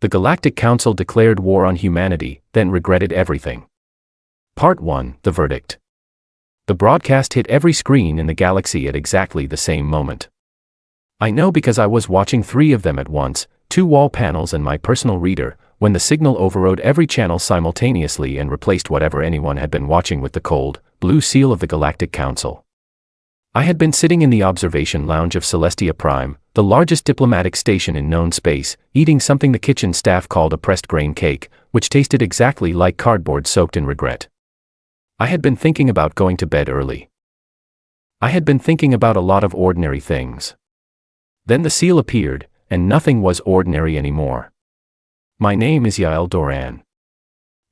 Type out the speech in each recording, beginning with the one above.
The Galactic Council declared war on humanity, then regretted everything. Part 1, The Verdict. The broadcast hit every screen in the galaxy at exactly the same moment. I know because I was watching 3 of them at once, 2 wall panels and my personal reader, when the signal overrode every channel simultaneously and replaced whatever anyone had been watching with the cold, blue seal of the Galactic Council. I had been sitting in the observation lounge of Celestia Prime, the largest diplomatic station in known space, eating something the kitchen staff called a pressed grain cake, which tasted exactly like cardboard soaked in regret. I had been thinking about going to bed early. I had been thinking about a lot of ordinary things. Then the seal appeared, and nothing was ordinary anymore. My name is Yael Doran.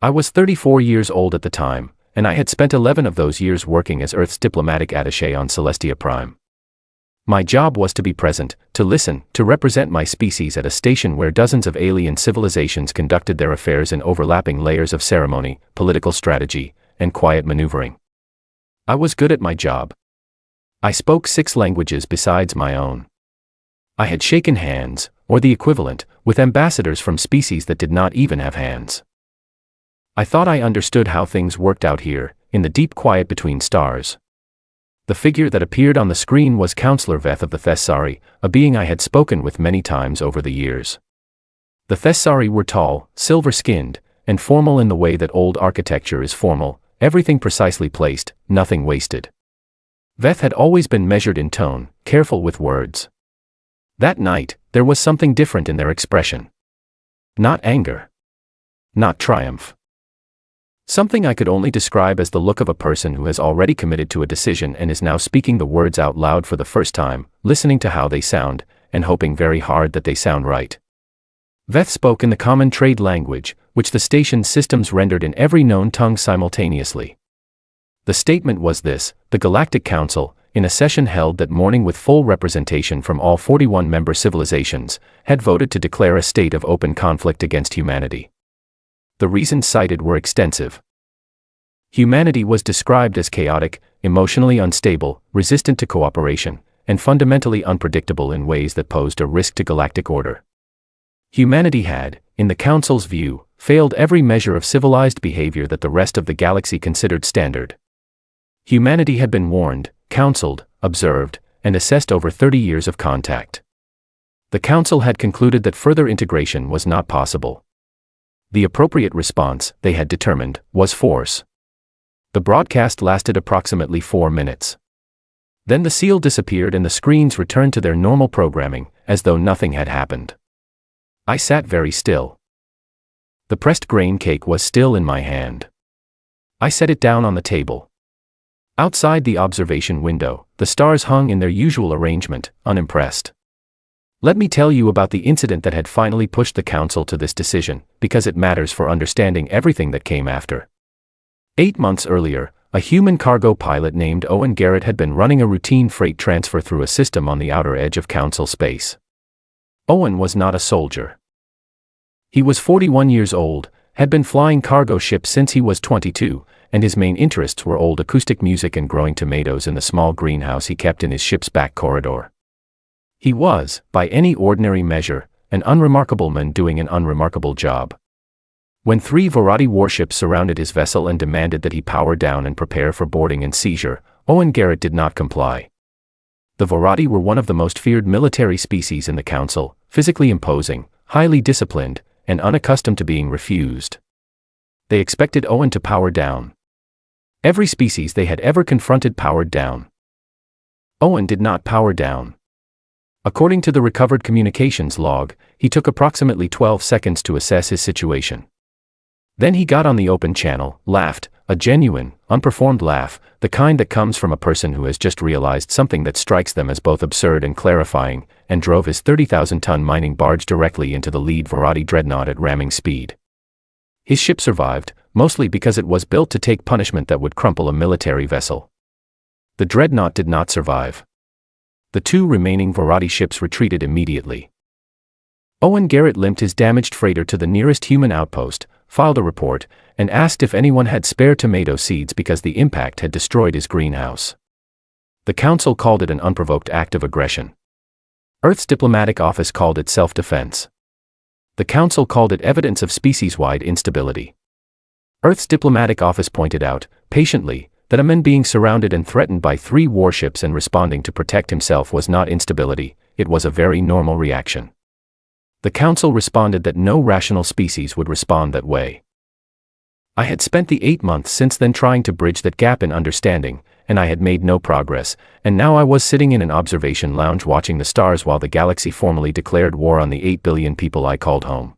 I was 34 years old at the time, and I had spent 11 of those years working as Earth's diplomatic attaché on Celestia Prime. My job was to be present, to listen, to represent my species at a station where dozens of alien civilizations conducted their affairs in overlapping layers of ceremony, political strategy, and quiet maneuvering. I was good at my job. I spoke 6 languages besides my own. I had shaken hands, or the equivalent, with ambassadors from species that did not even have hands. I thought I understood how things worked out here, in the deep quiet between stars. The figure that appeared on the screen was Counselor Veth of the Thessari, a being I had spoken with many times over the years. The Thessari were tall, silver-skinned, and formal in the way that old architecture is formal, everything precisely placed, nothing wasted. Veth had always been measured in tone, careful with words. That night, there was something different in their expression. Not anger. Not triumph. Something I could only describe as the look of a person who has already committed to a decision and is now speaking the words out loud for the first time, listening to how they sound, and hoping very hard that they sound right. Veth spoke in the common trade language, which the station's systems rendered in every known tongue simultaneously. The statement was this: the Galactic Council, in a session held that morning with full representation from all 41 member civilizations, had voted to declare a state of open conflict against humanity. The reasons cited were extensive. Humanity was described as chaotic, emotionally unstable, resistant to cooperation, and fundamentally unpredictable in ways that posed a risk to galactic order. Humanity had, in the Council's view, failed every measure of civilized behavior that the rest of the galaxy considered standard. Humanity had been warned, counseled, observed, and assessed over 30 years of contact. The Council had concluded that further integration was not possible. The appropriate response, they had determined, was force. The broadcast lasted approximately 4 minutes. Then the seal disappeared and the screens returned to their normal programming, as though nothing had happened. I sat very still. The pressed grain cake was still in my hand. I set it down on the table. Outside the observation window, the stars hung in their usual arrangement, unimpressed. Let me tell you about the incident that had finally pushed the Council to this decision, because it matters for understanding everything that came after. 8 months earlier, a human cargo pilot named Owen Garrett had been running a routine freight transfer through a system on the outer edge of Council space. Owen was not a soldier. He was 41 years old, had been flying cargo ships since he was 22, and his main interests were old acoustic music and growing tomatoes in the small greenhouse he kept in his ship's back corridor. He was, by any ordinary measure, an unremarkable man doing an unremarkable job. When 3 Varadi warships surrounded his vessel and demanded that he power down and prepare for boarding and seizure, Owen Garrett did not comply. The Varadi were one of the most feared military species in the Council, physically imposing, highly disciplined, and unaccustomed to being refused. They expected Owen to power down. Every species they had ever confronted powered down. Owen did not power down. According to the recovered communications log, he took approximately 12 seconds to assess his situation. Then he got on the open channel, laughed, a genuine, unperformed laugh, the kind that comes from a person who has just realized something that strikes them as both absurd and clarifying, and drove his 30,000-ton mining barge directly into the lead Varadi dreadnought at ramming speed. His ship survived, mostly because it was built to take punishment that would crumple a military vessel. The dreadnought did not survive. The 2 remaining Varadi ships retreated immediately. Owen Garrett limped his damaged freighter to the nearest human outpost, filed a report, and asked if anyone had spare tomato seeds because the impact had destroyed his greenhouse. The Council called it an unprovoked act of aggression. Earth's diplomatic office called it self-defense. The Council called it evidence of species-wide instability. Earth's diplomatic office pointed out, patiently, that a man being surrounded and threatened by 3 warships and responding to protect himself was not instability, it was a very normal reaction. The Council responded that no rational species would respond that way. I had spent the 8 months since then trying to bridge that gap in understanding, and I had made no progress, and now I was sitting in an observation lounge watching the stars while the galaxy formally declared war on the 8 billion people I called home.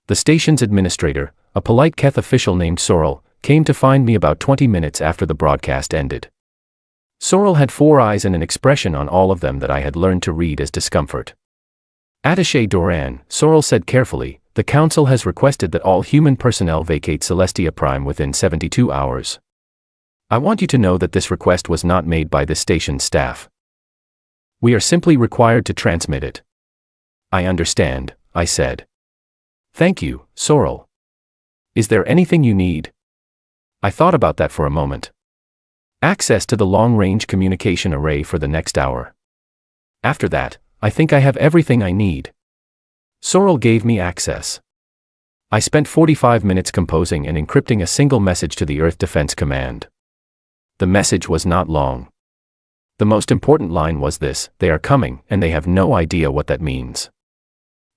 The station's administrator, a polite Keth official named Sorrel, came to find me about 20 minutes after the broadcast ended. Sorrel had 4 eyes and an expression on all of them that I had learned to read as discomfort. Attaché Doran, Sorrel said carefully, the Council has requested that all human personnel vacate Celestia Prime within 72 hours. I want you to know that this request was not made by this station's staff. We are simply required to transmit it. I understand, I said. Thank you, Sorrel. Is there anything you need? I thought about that for a moment. Access to the long-range communication array for the next hour. After that, I think I have everything I need. Sorrel gave me access. I spent 45 minutes composing and encrypting a single message to the Earth Defense Command. The message was not long. The most important line was this: they are coming, and they have no idea what that means.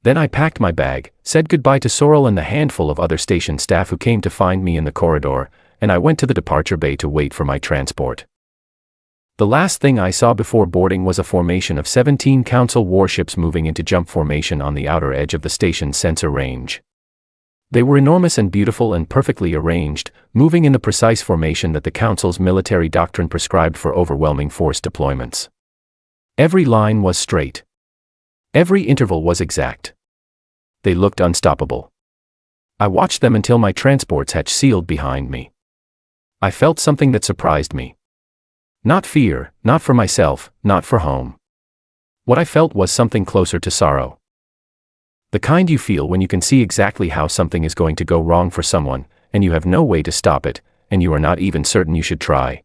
Then I packed my bag, said goodbye to Sorrel and the handful of other station staff who came to find me in the corridor, and I went to the departure bay to wait for my transport. The last thing I saw before boarding was a formation of 17 Council warships moving into jump formation on the outer edge of the station's sensor range. They were enormous and beautiful and perfectly arranged, moving in the precise formation that the Council's military doctrine prescribed for overwhelming force deployments. Every line was straight. Every interval was exact. They looked unstoppable. I watched them until my transport's hatch sealed behind me. I felt something that surprised me. Not fear, not for myself, not for home. What I felt was something closer to sorrow. The kind you feel when you can see exactly how something is going to go wrong for someone, and you have no way to stop it, and you are not even certain you should try.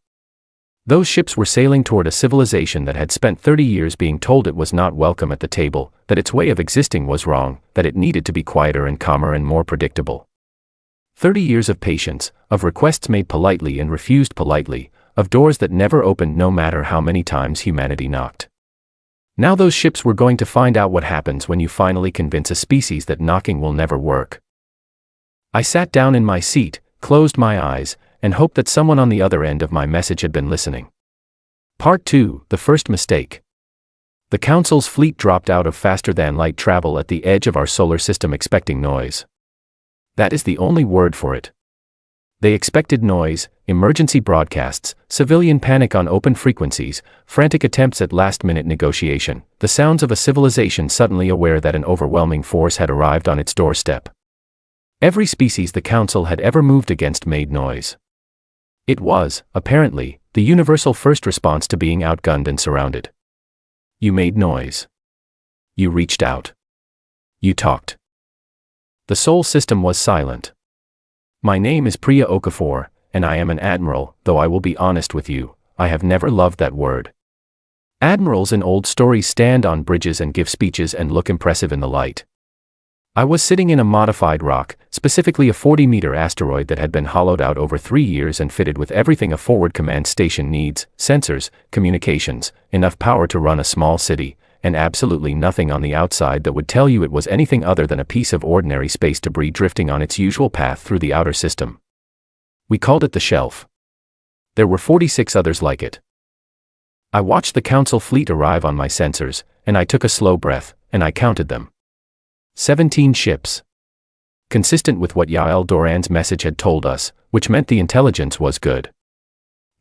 Those ships were sailing toward a civilization that had spent 30 years being told it was not welcome at the table, that its way of existing was wrong, that it needed to be quieter and calmer and more predictable. 30 years of patience, of requests made politely and refused politely, of doors that never opened no matter how many times humanity knocked. Now those ships were going to find out what happens when you finally convince a species that knocking will never work. I sat down in my seat, closed my eyes, and hoped that someone on the other end of my message had been listening. Part 2, the first mistake. The Council's fleet dropped out of faster-than-light travel at the edge of our solar system expecting noise. That is the only word for it. They expected noise, emergency broadcasts, civilian panic on open frequencies, frantic attempts at last-minute negotiation, the sounds of a civilization suddenly aware that an overwhelming force had arrived on its doorstep. Every species the Council had ever moved against made noise. It was, apparently, the universal first response to being outgunned and surrounded. You made noise. You reached out. You talked. The Sol system was silent. My name is Priya Okafor, and I am an admiral, though I will be honest with you, I have never loved that word. Admirals in old stories stand on bridges and give speeches and look impressive in the light. I was sitting in a modified rock, specifically a 40-meter asteroid that had been hollowed out over 3 years and fitted with everything a forward command station needs: sensors, communications, enough power to run a small city, and absolutely nothing on the outside that would tell you it was anything other than a piece of ordinary space debris drifting on its usual path through the outer system. We called it the Shelf. There were 46 others like it. I watched the Council fleet arrive on my sensors, and I took a slow breath, and I counted them. 17 ships. Consistent with what Yael Doran's message had told us, which meant the intelligence was good.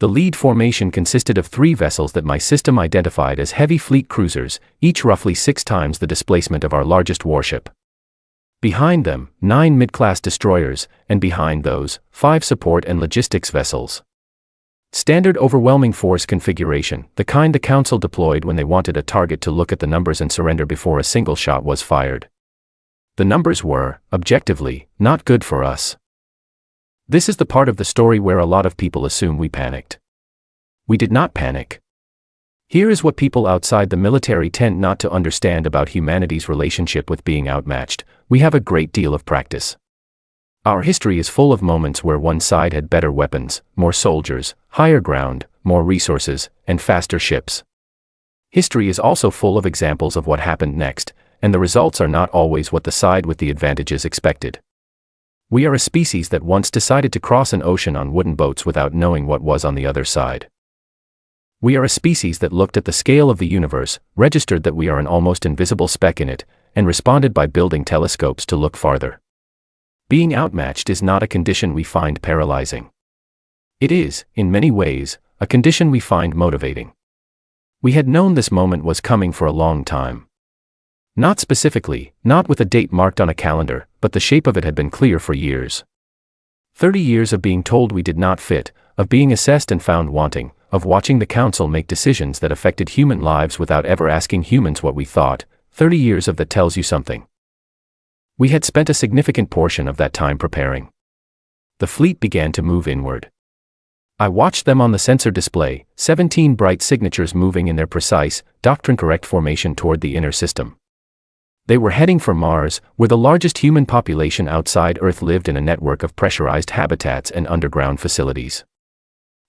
The lead formation consisted of 3 vessels that my system identified as heavy fleet cruisers, each roughly 6 times the displacement of our largest warship. Behind them, 9 mid-class destroyers, and behind those, 5 support and logistics vessels. Standard overwhelming force configuration, the kind the Council deployed when they wanted a target to look at the numbers and surrender before a single shot was fired. The numbers were, objectively, not good for us. This is the part of the story where a lot of people assume we panicked. We did not panic. Here is what people outside the military tend not to understand about humanity's relationship with being outmatched. we have a great deal of practice. Our history is full of moments where one side had better weapons, more soldiers, higher ground, more resources, and faster ships. History is also full of examples of what happened next, and the results are not always what the side with the advantages expected. We are a species that once decided to cross an ocean on wooden boats without knowing what was on the other side. We are a species that looked at the scale of the universe, registered that we are an almost invisible speck in it, and responded by building telescopes to look farther. Being outmatched is not a condition we find paralyzing. It is, in many ways, a condition we find motivating. We had known this moment was coming for a long time. Not specifically, not with a date marked on a calendar, but the shape of it had been clear for years. 30 years of being told we did not fit, of being assessed and found wanting, of watching the council make decisions that affected human lives without ever asking humans what we thought. 30 years of that tells you something. We had spent a significant portion of that time preparing. The fleet began to move inward. I watched them on the sensor display, 17 bright signatures moving in their precise, doctrine-correct formation toward the inner system. They were heading for Mars, where the largest human population outside Earth lived in a network of pressurized habitats and underground facilities.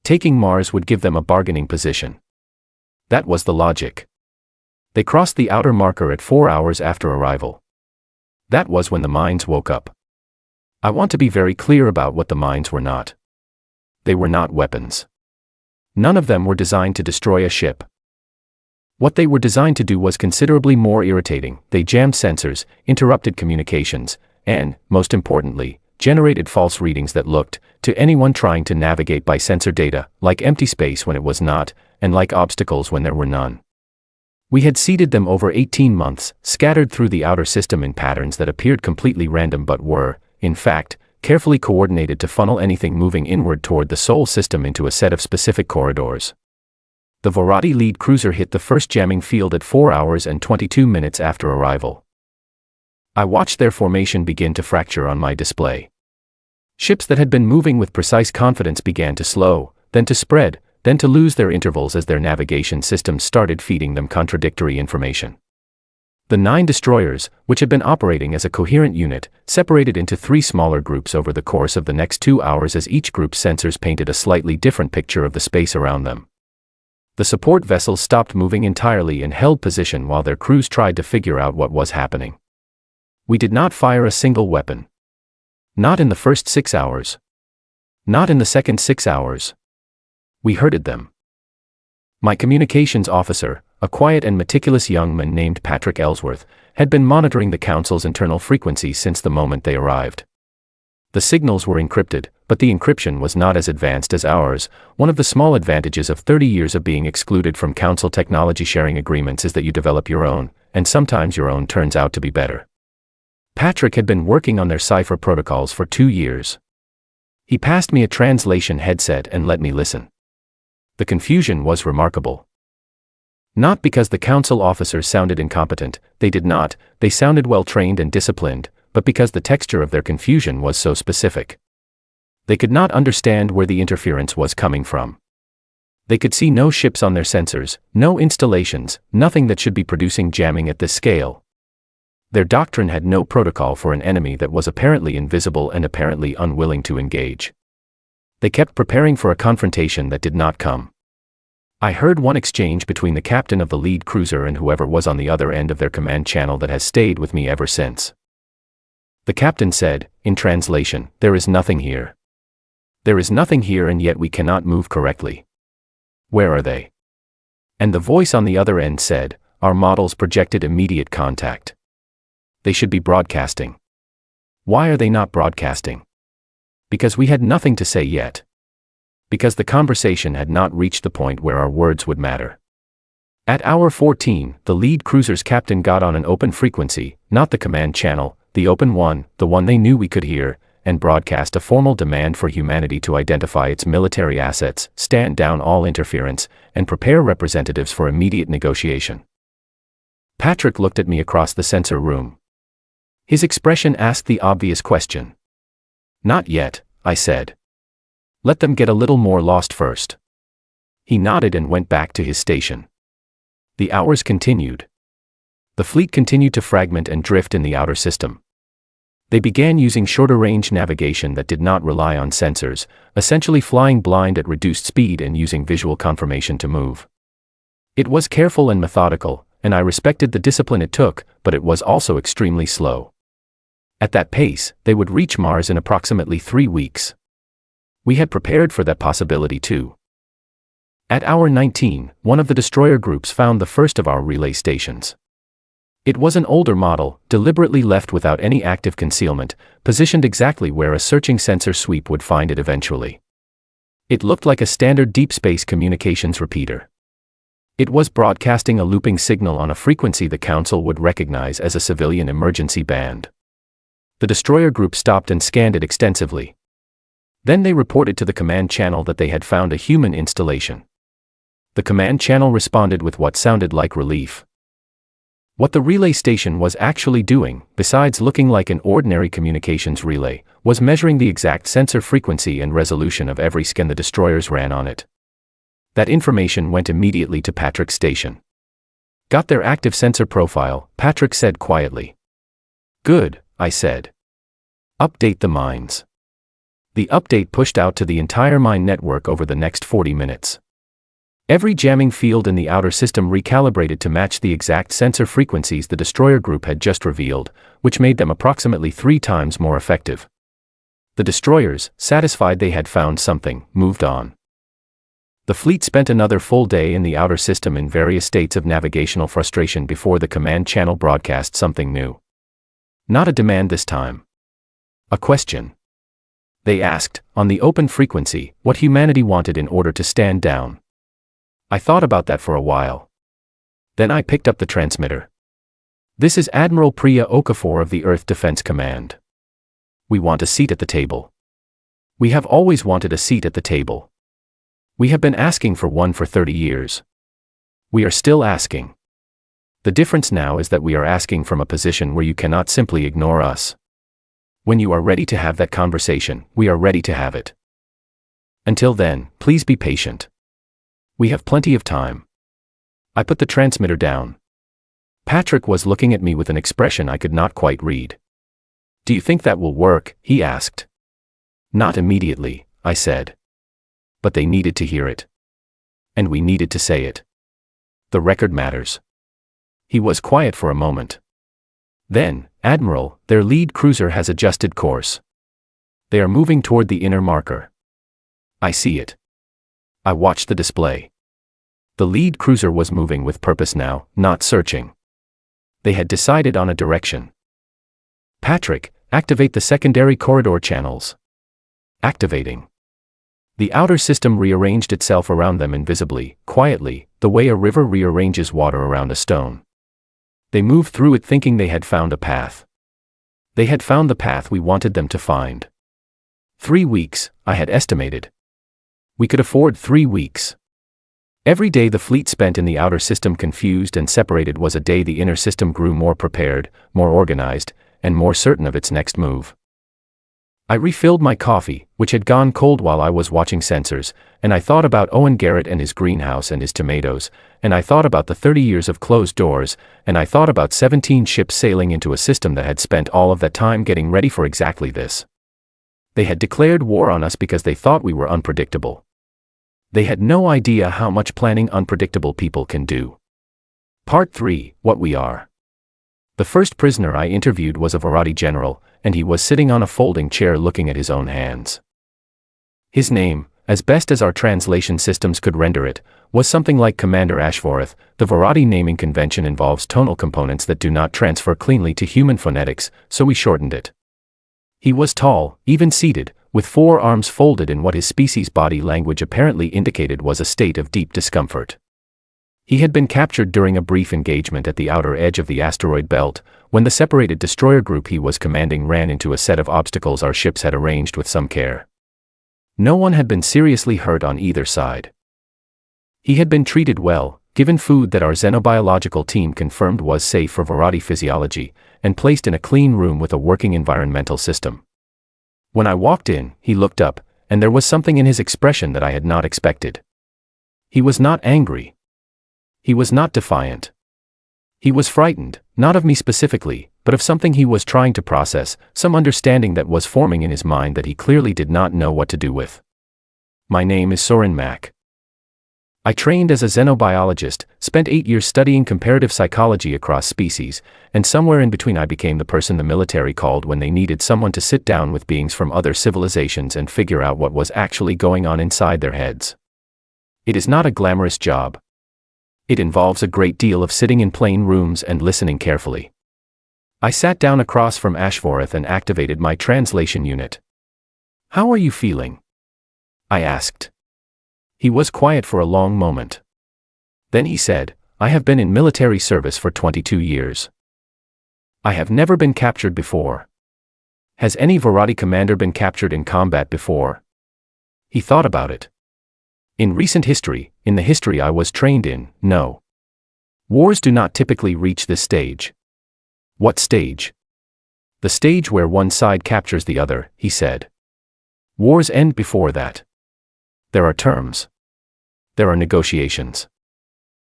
Taking Mars would give them a bargaining position. That was the logic. They crossed the outer marker at 4 hours after arrival. That was when the mines woke up. I want to be very clear about what the mines were not. They were not weapons. None of them were designed to destroy a ship. What they were designed to do was considerably more irritating. They jammed sensors, interrupted communications, and, most importantly, generated false readings that looked, to anyone trying to navigate by sensor data, like empty space when it was not, and like obstacles when there were none. We had seeded them over 18 months, scattered through the outer system in patterns that appeared completely random but were, in fact, carefully coordinated to funnel anything moving inward toward the Sol system into a set of specific corridors. The Vorati lead cruiser hit the first jamming field at 4 hours and 22 minutes after arrival. I watched their formation begin to fracture on my display. Ships that had been moving with precise confidence began to slow, then to spread, then to lose their intervals as their navigation systems started feeding them contradictory information. The 9 destroyers, which had been operating as a coherent unit, separated into 3 smaller groups over the course of the next 2 hours as each group's sensors painted a slightly different picture of the space around them. The support vessels stopped moving entirely and held position while their crews tried to figure out what was happening. We did not fire a single weapon. Not in the first 6 hours. Not in the second 6 hours. We herded them. My communications officer, a quiet and meticulous young man named Patrick Ellsworth, had been monitoring the council's internal frequencies since the moment they arrived. The signals were encrypted, but the encryption was not as advanced as ours. One of the small advantages of 30 years of being excluded from council technology sharing agreements is that you develop your own, and sometimes your own turns out to be better. Patrick had been working on their cipher protocols for 2 years. He passed me a translation headset and let me listen. The confusion was remarkable. Not because the council officers sounded incompetent, they did not, they sounded well-trained and disciplined, but because the texture of their confusion was so specific. They could not understand where the interference was coming from. They could see no ships on their sensors, no installations, nothing that should be producing jamming at this scale. Their doctrine had no protocol for an enemy that was apparently invisible and apparently unwilling to engage. They kept preparing for a confrontation that did not come. I heard one exchange between the captain of the lead cruiser and whoever was on the other end of their command channel that has stayed with me ever since. The captain said, in translation, "There is nothing here. There is nothing here and yet we cannot move correctly. Where are they?" And the voice on the other end said, "Our models projected immediate contact. They should be broadcasting. Why are they not broadcasting? Because we had nothing to say yet. Because the conversation had not reached the point where our words would matter." At hour 14, the lead cruiser's captain got on an open frequency, not the command channel, the open one, the one they knew we could hear, and broadcast a formal demand for humanity to identify its military assets, stand down all interference, and prepare representatives for immediate negotiation. Patrick looked at me across the sensor room. His expression asked the obvious question. "Not yet," I said. "Let them get a little more lost first." He nodded and went back to his station. The hours continued. The fleet continued to fragment and drift in the outer system. They began using shorter-range navigation that did not rely on sensors, essentially flying blind at reduced speed and using visual confirmation to move. It was careful and methodical, and I respected the discipline it took, but it was also extremely slow. At that pace, they would reach Mars in approximately 3 weeks. We had prepared for that possibility too. At hour 19, one of the destroyer groups found the first of our relay stations. It was an older model, deliberately left without any active concealment, positioned exactly where a searching sensor sweep would find it eventually. It looked like a standard deep space communications repeater. It was broadcasting a looping signal on a frequency the Council would recognize as a civilian emergency band. The destroyer group stopped and scanned it extensively. Then they reported to the command channel that they had found a human installation. The command channel responded with what sounded like relief. What the relay station was actually doing, besides looking like an ordinary communications relay, was measuring the exact sensor frequency and resolution of every scan the destroyers ran on it. That information went immediately to Patrick's station. "Got their active sensor profile," Patrick said quietly. "Good," I said. "Update the mines." The update pushed out to the entire mine network over the next 40 minutes. Every jamming field in the outer system recalibrated to match the exact sensor frequencies the destroyer group had just revealed, which made them approximately 3 times more effective. The destroyers, satisfied they had found something, moved on. The fleet spent another full day in the outer system in various states of navigational frustration before the command channel broadcast something new. Not a demand this time. A question. They asked, on the open frequency, what humanity wanted in order to stand down. I thought about that for a while. Then I picked up the transmitter. "This is Admiral Priya Okafor of the Earth Defense Command. We want a seat at the table. We have always wanted a seat at the table. We have been asking for one for 30 years. We are still asking. The difference now is that we are asking from a position where you cannot simply ignore us. When you are ready to have that conversation, we are ready to have it. Until then, please be patient. We have plenty of time." I put the transmitter down. Patrick was looking at me with an expression I could not quite read. "Do you think that will work?" he asked. "Not immediately," I said. But they needed to hear it. And we needed to say it. The record matters. He was quiet for a moment. Then, "Admiral, their lead cruiser has adjusted course. They are moving toward the inner marker." "I see it." I watched the display. The lead cruiser was moving with purpose now, not searching. They had decided on a direction. "Patrick, activate the secondary corridor channels." Activating. The outer system rearranged itself around them invisibly, quietly, the way a river rearranges water around a stone. They moved through it thinking they had found a path. They had found the path we wanted them to find. 3 weeks, I had estimated. We could afford 3 weeks. Every day the fleet spent in the outer system confused and separated was a day the inner system grew more prepared, more organized, and more certain of its next move. I refilled my coffee, which had gone cold while I was watching sensors, and I thought about Owen Garrett and his greenhouse and his tomatoes, and I thought about the 30 years of closed doors, and I thought about 17 ships sailing into a system that had spent all of that time getting ready for exactly this. They had declared war on us because they thought we were unpredictable. They had no idea how much planning unpredictable people can do. Part 3, What We Are. The first prisoner I interviewed was a Varadi general, and he was sitting on a folding chair looking at his own hands. His name, as best as our translation systems could render it, was something like Commander Ashvoreth. The Varadi naming convention involves tonal components that do not transfer cleanly to human phonetics, so we shortened it. He was tall, even seated, with 4 arms folded in what his species' body language apparently indicated was a state of deep discomfort. He had been captured during a brief engagement at the outer edge of the asteroid belt, when the separated destroyer group he was commanding ran into a set of obstacles our ships had arranged with some care. No one had been seriously hurt on either side. He had been treated well, given food that our xenobiological team confirmed was safe for Varadi physiology, and placed in a clean room with a working environmental system. When I walked in, he looked up, and there was something in his expression that I had not expected. He was not angry. He was not defiant. He was frightened, not of me specifically, but of something he was trying to process, some understanding that was forming in his mind that he clearly did not know what to do with. My name is Soren Mack. I trained as a xenobiologist, spent 8 years studying comparative psychology across species, and somewhere in between I became the person the military called when they needed someone to sit down with beings from other civilizations and figure out what was actually going on inside their heads. It is not a glamorous job. It involves a great deal of sitting in plain rooms and listening carefully. I sat down across from Ashvoreth and activated my translation unit. "How are you feeling?" I asked. He was quiet for a long moment. Then he said, "I have been in military service for 22 years. I have never been captured before. Has any Varadi commander been captured in combat before?" He thought about it. "In recent history, in the history I was trained in, no. Wars do not typically reach this stage." "What stage?" "The stage where one side captures the other," he said. "Wars end before that. There are terms. There are negotiations.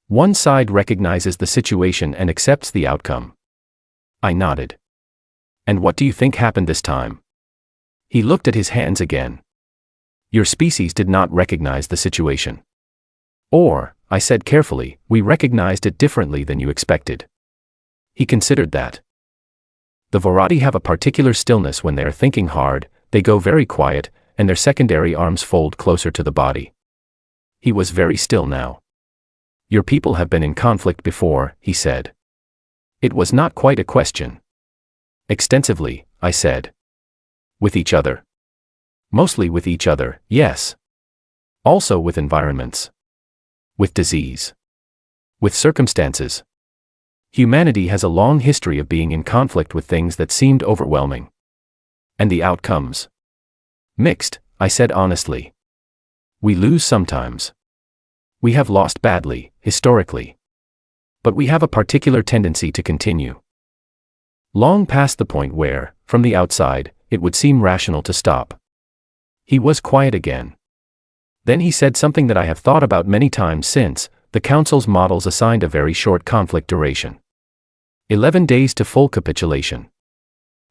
One side recognizes the situation and accepts the outcome." I nodded. "And what do you think happened this time?" He looked at his hands again. "Your species did not recognize the situation. Or, I said carefully, we recognized it differently than you expected." He considered that. "The Varadi have a particular stillness when they are thinking hard, they go very quiet, and their secondary arms fold closer to the body." He was very still now. "Your people have been in conflict before," he said. It was not quite a question. "Extensively," I said. "With each other?" "Mostly with each other, yes. Also with environments. With disease. With circumstances. Humanity has a long history of being in conflict with things that seemed overwhelming. And the outcomes? Mixed," I said honestly. "We lose sometimes. We have lost badly, historically. But we have a particular tendency to continue. Long past the point where, from the outside, it would seem rational to stop." He was quiet again. Then he said something that I have thought about many times since. The Council's models assigned a very short conflict duration. 11 days to full capitulation.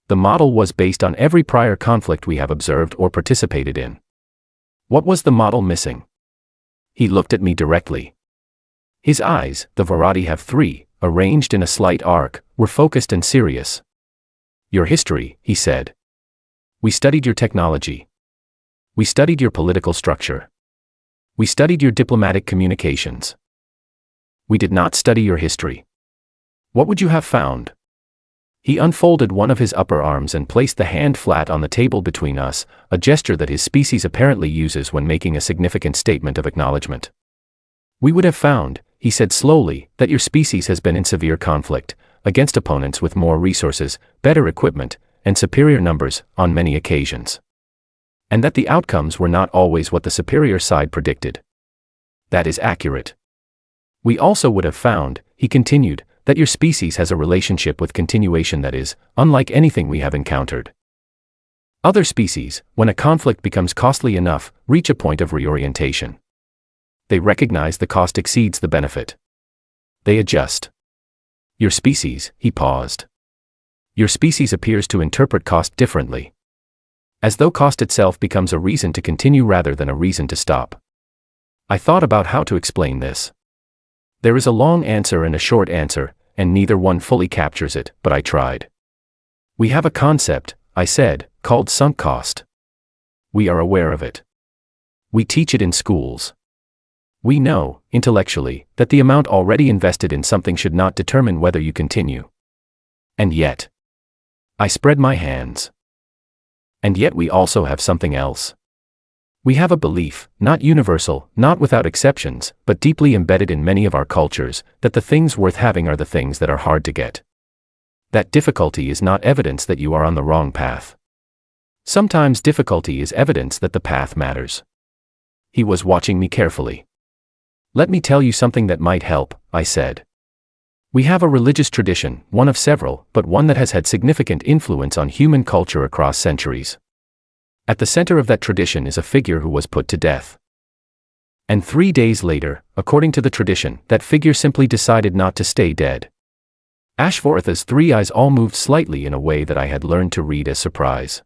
The model was based on every prior conflict we have observed or participated in. What was the model missing? He looked at me directly. His eyes, the Varadi have 3, arranged in a slight arc, were focused and serious. "Your history," he said. "We studied your technology. We studied your political structure. We studied your diplomatic communications. We did not study your history. What would you have found?" He unfolded one of his upper arms and placed the hand flat on the table between us, a gesture that his species apparently uses when making a significant statement of acknowledgement. "We would have found," he said slowly, "that your species has been in severe conflict, against opponents with more resources, better equipment, and superior numbers, on many occasions. And that the outcomes were not always what the superior side predicted. That is accurate. We also would have found," he continued, "that your species has a relationship with continuation that is, unlike anything we have encountered. Other species, when a conflict becomes costly enough, reach a point of reorientation. They recognize the cost exceeds the benefit. They adjust. Your species," he paused. "Your species appears to interpret cost differently. As though cost itself becomes a reason to continue rather than a reason to stop." I thought about how to explain this. There is a long answer and a short answer, and neither one fully captures it, but I tried. "We have a concept," I said, "called sunk cost. We are aware of it. We teach it in schools. We know, intellectually, that the amount already invested in something should not determine whether you continue. And yet." I spread my hands. "And yet we also have something else. We have a belief, not universal, not without exceptions, but deeply embedded in many of our cultures, that the things worth having are the things that are hard to get. That difficulty is not evidence that you are on the wrong path. Sometimes difficulty is evidence that the path matters." He was watching me carefully. "Let me tell you something that might help," I said. "We have a religious tradition, one of several, but one that has had significant influence on human culture across centuries. At the center of that tradition is a figure who was put to death. And 3 days later, according to the tradition, that figure simply decided not to stay dead. Ashvaratha's three eyes all moved slightly in a way that I had learned to read as surprise.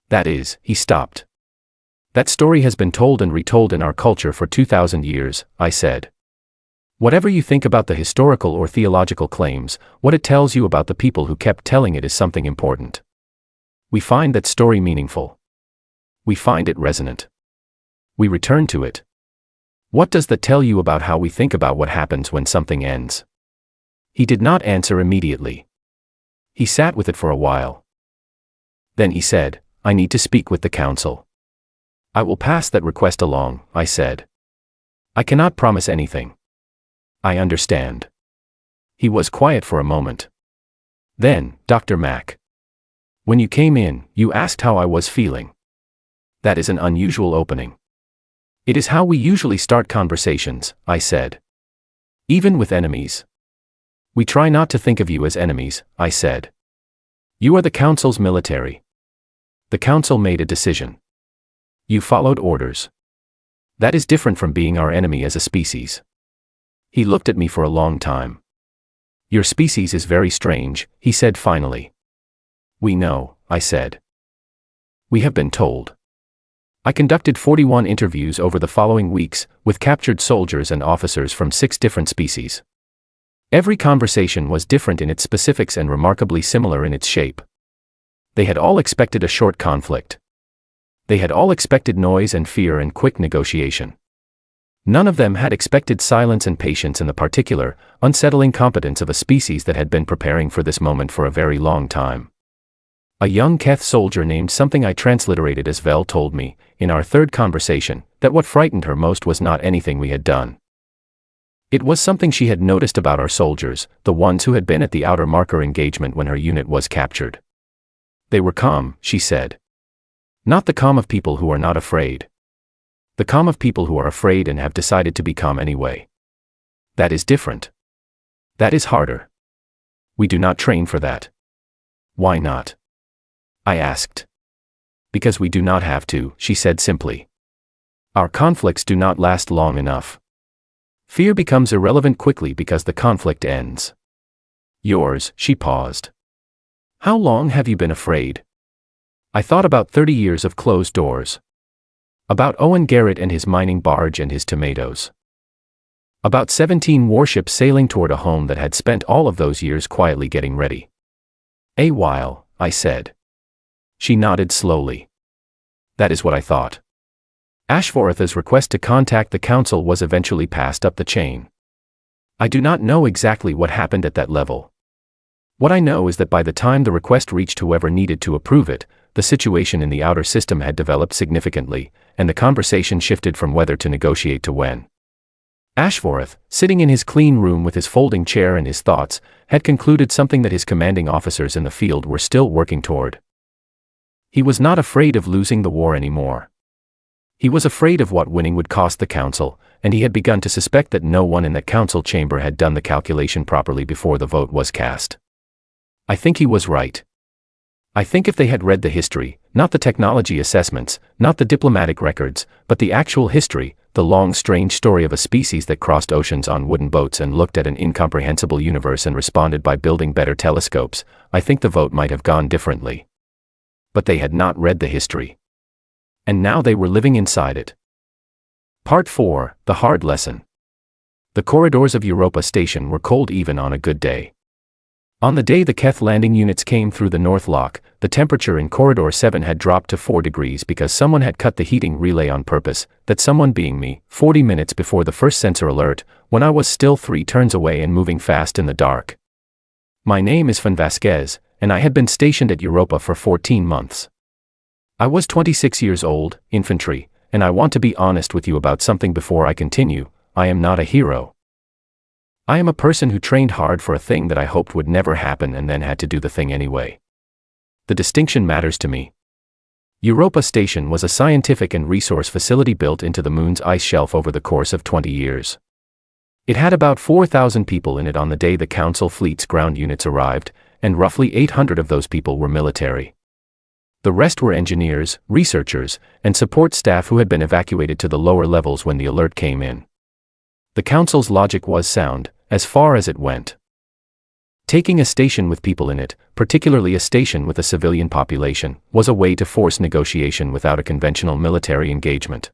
That is, he stopped. That story has been told and retold in our culture for 2,000 years, I said. Whatever you think about the historical or theological claims, what it tells you about the people who kept telling it is something important. We find that story meaningful. We find it resonant. We return to it. What does that tell you about how we think about what happens when something ends? He did not answer immediately. He sat with it for a while. Then he said, I need to speak with the council. I will pass that request along, I said. I cannot promise anything. I understand. He was quiet for a moment. Then, Dr. Mack. When you came in, you asked how I was feeling. That is an unusual opening. It is how we usually start conversations, I said. Even with enemies. We try not to think of you as enemies, I said. You are the council's military. The council made a decision. You followed orders. That is different from being our enemy as a species. He looked at me for a long time. Your species is very strange, he said finally. We know, I said. We have been told. I conducted 41 interviews over the following weeks, with captured soldiers and officers from 6 different species. Every conversation was different in its specifics and remarkably similar in its shape. They had all expected a short conflict. They had all expected noise and fear and quick negotiation. None of them had expected silence and patience in the particular, unsettling competence of a species that had been preparing for this moment for a very long time. A young Keth soldier named something I transliterated as Vel told me, in our third conversation, that what frightened her most was not anything we had done. It was something she had noticed about our soldiers, the ones who had been at the outer marker engagement when her unit was captured. They were calm, she said. Not the calm of people who are not afraid. The calm of people who are afraid and have decided to be calm anyway. That is different. That is harder. We do not train for that. Why not? I asked. Because we do not have to, she said simply. Our conflicts do not last long enough. Fear becomes irrelevant quickly because the conflict ends. Yours, she paused. How long have you been afraid? I thought about 30 years of closed doors. About Owen Garrett and his mining barge and his tomatoes. About 17 warships sailing toward a home that had spent all of those years quietly getting ready. A while, I said. She nodded slowly. That is what I thought. Ashvaratha's request to contact the council was eventually passed up the chain. I do not know exactly what happened at that level. What I know is that by the time the request reached whoever needed to approve it, the situation in the outer system had developed significantly, and the conversation shifted from whether to negotiate to when. Ashvarath, sitting in his clean room with his folding chair and his thoughts, had concluded something that his commanding officers in the field were still working toward. He was not afraid of losing the war anymore. He was afraid of what winning would cost the council, and he had begun to suspect that no one in that council chamber had done the calculation properly before the vote was cast. I think he was right. I think if they had read the history, not the technology assessments, not the diplomatic records, but the actual history, the long strange story of a species that crossed oceans on wooden boats and looked at an incomprehensible universe and responded by building better telescopes, I think the vote might have gone differently. But they had not read the history. And now they were living inside it. Part 4, The Hard Lesson. The corridors of Europa Station were cold even on a good day. On the day the Keth landing units came through the North Lock, the temperature in Corridor 7 had dropped to 4 degrees because someone had cut the heating relay on purpose, that someone being me, 40 minutes before the first sensor alert, when I was still 3 turns away and moving fast in the dark. My name is Van Vasquez, and I had been stationed at Europa for 14 months. I was 26 years old, infantry, and I want to be honest with you about something before I continue. I am not a hero. I am a person who trained hard for a thing that I hoped would never happen and then had to do the thing anyway. The distinction matters to me. Europa Station was a scientific and resource facility built into the moon's ice shelf over the course of 20 years. It had about 4,000 people in it on the day the Council fleet's ground units arrived, and roughly 800 of those people were military. The rest were engineers, researchers, and support staff who had been evacuated to the lower levels when the alert came in. The Council's logic was sound, as far as it went. Taking a station with people in it, particularly a station with a civilian population, was a way to force negotiation without a conventional military engagement.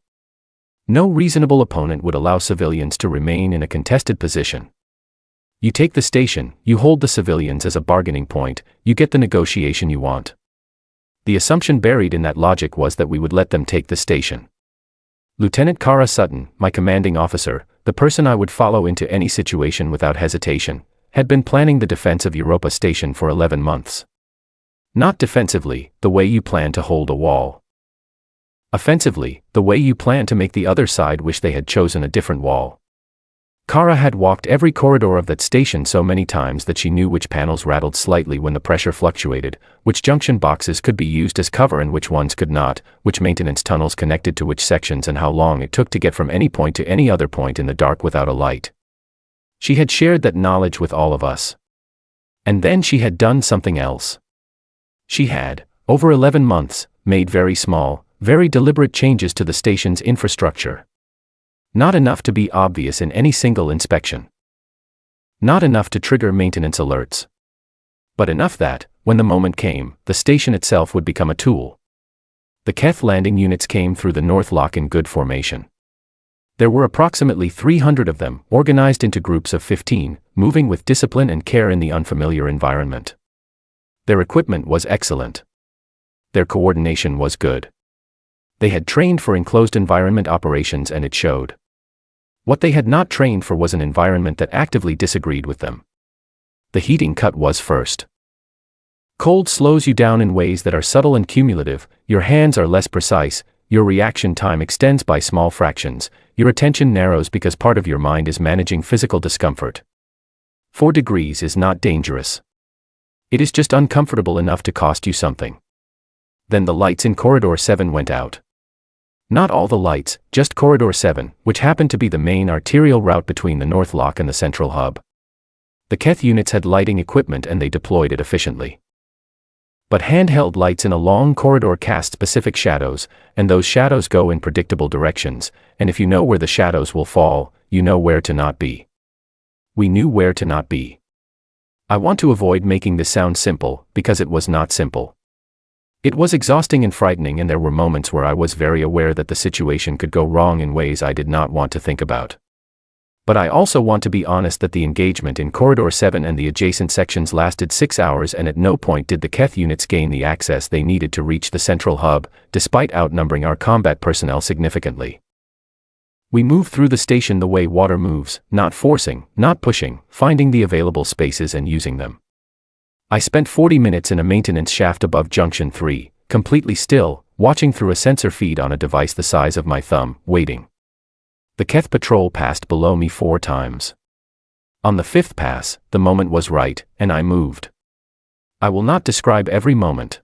No reasonable opponent would allow civilians to remain in a contested position. You take the station, you hold the civilians as a bargaining point, you get the negotiation you want. The assumption buried in that logic was that we would let them take the station. Lieutenant Kara Sutton, my commanding officer, the person I would follow into any situation without hesitation, had been planning the defense of Europa Station for 11 months. Not defensively, the way you plan to hold a wall. Offensively, the way you plan to make the other side wish they had chosen a different wall. Kara had walked every corridor of that station so many times that she knew which panels rattled slightly when the pressure fluctuated, which junction boxes could be used as cover and which ones could not, which maintenance tunnels connected to which sections and how long it took to get from any point to any other point in the dark without a light. She had shared that knowledge with all of us. And then she had done something else. She had, over 11 months, made very small, very deliberate changes to the station's infrastructure. Not enough to be obvious in any single inspection. Not enough to trigger maintenance alerts. But enough that, when the moment came, the station itself would become a tool. The Keth landing units came through the North Lock in good formation. There were approximately 300 of them, organized into groups of 15, moving with discipline and care in the unfamiliar environment. Their equipment was excellent. Their coordination was good. They had trained for enclosed environment operations and it showed. What they had not trained for was an environment that actively disagreed with them. The heating cut was first. Cold slows you down in ways that are subtle and cumulative, your hands are less precise, your reaction time extends by small fractions, your attention narrows because part of your mind is managing physical discomfort. 4 degrees is not dangerous. It is just uncomfortable enough to cost you something. Then the lights in Corridor 7 went out. Not all the lights, just Corridor 7, which happened to be the main arterial route between the North Lock and the central hub. The Keth units had lighting equipment and they deployed it efficiently. But handheld lights in a long corridor cast specific shadows, and those shadows go in predictable directions, and if you know where the shadows will fall, you know where to not be. We knew where to not be. I want to avoid making this sound simple, because it was not simple. It was exhausting and frightening, and there were moments where I was very aware that the situation could go wrong in ways I did not want to think about. But I also want to be honest that the engagement in Corridor 7 and the adjacent sections lasted 6 hours, and at no point did the Keth units gain the access they needed to reach the central hub, despite outnumbering our combat personnel significantly. We moved through the station the way water moves, not forcing, not pushing, finding the available spaces and using them. I spent 40 minutes in a maintenance shaft above Junction 3, completely still, watching through a sensor feed on a device the size of my thumb, waiting. The Keth patrol passed below me 4 times. On the 5th pass, the moment was right, and I moved. I will not describe every moment.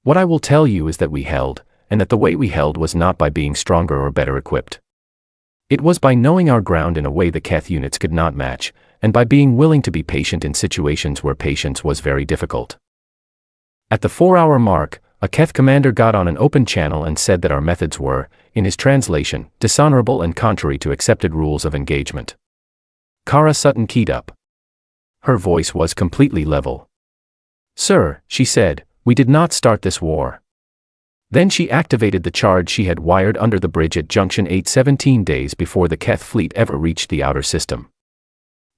What I will tell you is that we held, and that the way we held was not by being stronger or better equipped. It was by knowing our ground in a way the Keth units could not match, and by being willing to be patient in situations where patience was very difficult. At the 4-hour mark, a Keth commander got on an open channel and said that our methods were, in his translation, dishonorable and contrary to accepted rules of engagement. Kara Sutton keyed up. Her voice was completely level. "Sir," she said, "we did not start this war." Then she activated the charge she had wired under the bridge at Junction 8 17 days before the Keth fleet ever reached the outer system.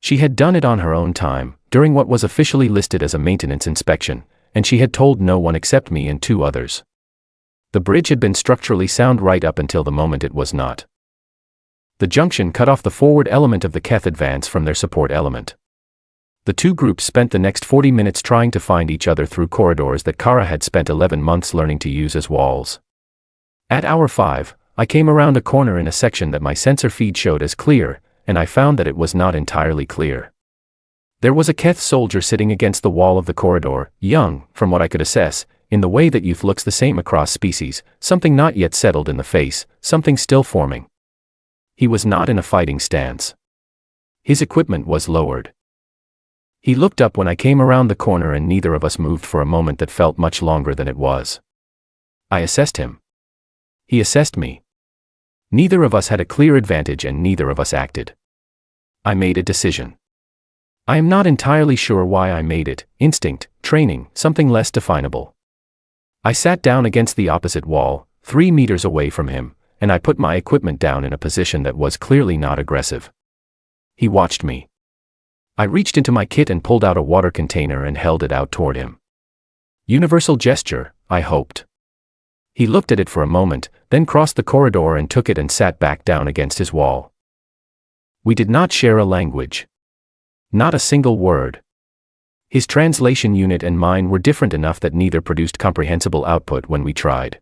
She had done it on her own time, during what was officially listed as a maintenance inspection, and she had told no one except me and 2 others. The bridge had been structurally sound right up until the moment it was not. The junction cut off the forward element of the Keth advance from their support element. The 2 groups spent the next 40 minutes trying to find each other through corridors that Kara had spent 11 months learning to use as walls. At hour 5, I came around a corner in a section that my sensor feed showed as clear, and I found that it was not entirely clear. There was a Keth soldier sitting against the wall of the corridor, young, from what I could assess, in the way that youth looks the same across species, something not yet settled in the face, something still forming. He was not in a fighting stance. His equipment was lowered. He looked up when I came around the corner, and neither of us moved for a moment that felt much longer than it was. I assessed him. He assessed me. Neither of us had a clear advantage and neither of us acted. I made a decision. I am not entirely sure why I made it, instinct, training, something less definable. I sat down against the opposite wall, 3 meters away from him, and I put my equipment down in a position that was clearly not aggressive. He watched me. I reached into my kit and pulled out a water container and held it out toward him. Universal gesture, I hoped. He looked at it for a moment, then crossed the corridor and took it and sat back down against his wall. We did not share a language. Not a single word. His translation unit and mine were different enough that neither produced comprehensible output when we tried.